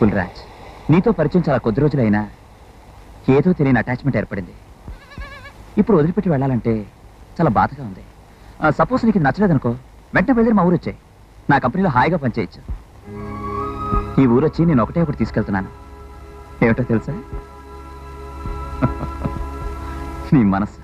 Full Raj, నీతో పరిచయం చాలా కొద్ది రోజులైనా ఏదో తెలియని అటాచ్మెంట్ ఏర్పడింది. ఇప్పుడు వదిలిపెట్టి వెళ్ళాలంటే చాలా బాధగా ఉంది. సపోజ్ నీకు నచ్చలేదనుకో, వెంటనే బయలుదేరి మా ఊరు వచ్చాయి. నా కంపెనీలో హాయిగా పనిచేయచ్చు. ఈ ఊరు వచ్చి నేను ఒకటి తీసుకెళ్తున్నాను. ఏమిటో తెలుసా? నీ మనసు.